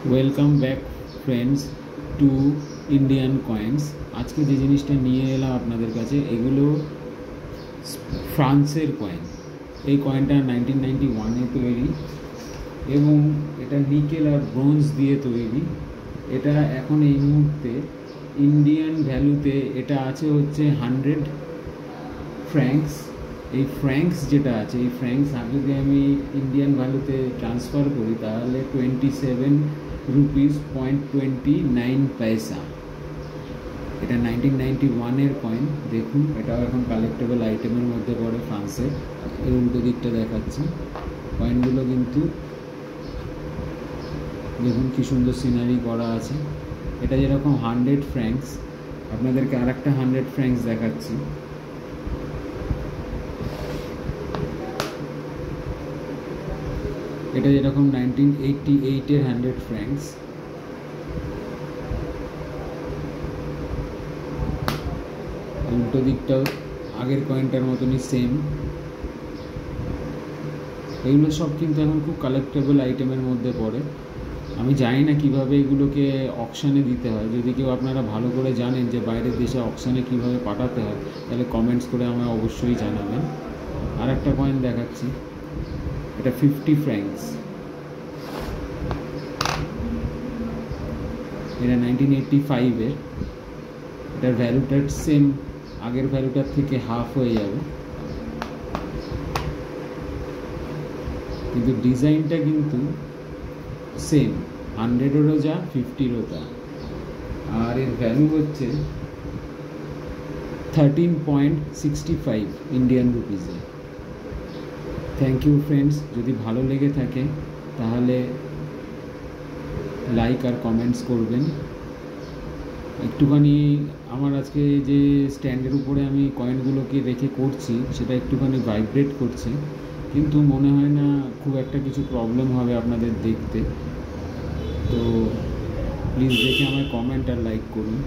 Welcome back friends to Indian coins. আজকে যে জিনিসটা নিয়ে এলাম আপনাদের কাছে, এগুলো ফ্রান্সের কয়েন। এই কয়েনটা 1991-এ তৈরি এবং এটা নিকেল আর ব্রোঞ্জ দিয়ে তৈরি। এটা এখন এই মুহূর্তে ইন্ডিয়ান ভ্যালুতে এটা আছে হচ্ছে 100 ফ্র্যাঙ্কস। এই ফ্র্যাঙ্কস যেটা আছে, এই ফ্র্যাঙ্কস যদি আমি ইন্ডিয়ান ভ্যালুতে ট্রান্সফার করি তাহলে 27 রুপিস .29 এটা 1991-এর কয়েন। দেখুন, এটাও এখন কালেক্টেবল আইটেমের মধ্যে পড়ে ফ্রান্সের। এর উল্টো দিকটা দেখাচ্ছি। কয়েনগুলো কিন্তু দেখুন কি সুন্দর সিনারি করা আছে। এটা যেরকম 100 ফ্র্যাঙ্কস, আপনাদেরকে আর একটা 100 ফ্র্যাঙ্কস দেখাচ্ছি। এটা যেরকম 1988-এর 100 ফ্র্যাঙ্কস। উল্টো দিকটাও আগের কয়েনটার মতনই সেম। এগুলো সব কিন্তু এখন খুব কালেক্টেবল আইটেমের মধ্যে পড়ে। আমি জানি না কীভাবে এগুলোকে অকশানে দিতে হয়। যদি কেউ আপনারা ভালো করে জানেন যে বাইরের দেশে অকশানে কীভাবে পাঠাতে হয়, তাহলে কমেন্টস করে আমায় অবশ্যই জানাবেন। আর একটা কয়েন দেখাচ্ছি, এটা 50 ফ্র্যাঙ্কস। এটা 1985-এর। এটার ভ্যালুটার সেম আগের ভ্যালুটার থেকে হাফ হয়ে যাবে, কিন্তু ডিজাইনটা কিন্তু সেম, 100-এরও যা 50-রও তা। আর এর ভ্যালু হচ্ছে 13.65 ইন্ডিয়ান রুপিসে। Thank you friends. যদি ভালো লেগে থাকে তাহলে লাইক আর কমেন্টস করবেন। একটুখানি আমার আজকে যে স্ট্যান্ডের উপরে আমি কয়েনগুলোকে রেখে করছি সেটা একটুখানি ভাইব্রেট করছে, কিন্তু মনে হয় না খুব একটা কিছু প্রবলেম হবে আপনাদের দেখতে। তো প্লিজ দেখে আমায় কমেন্ট আর লাইক করুন।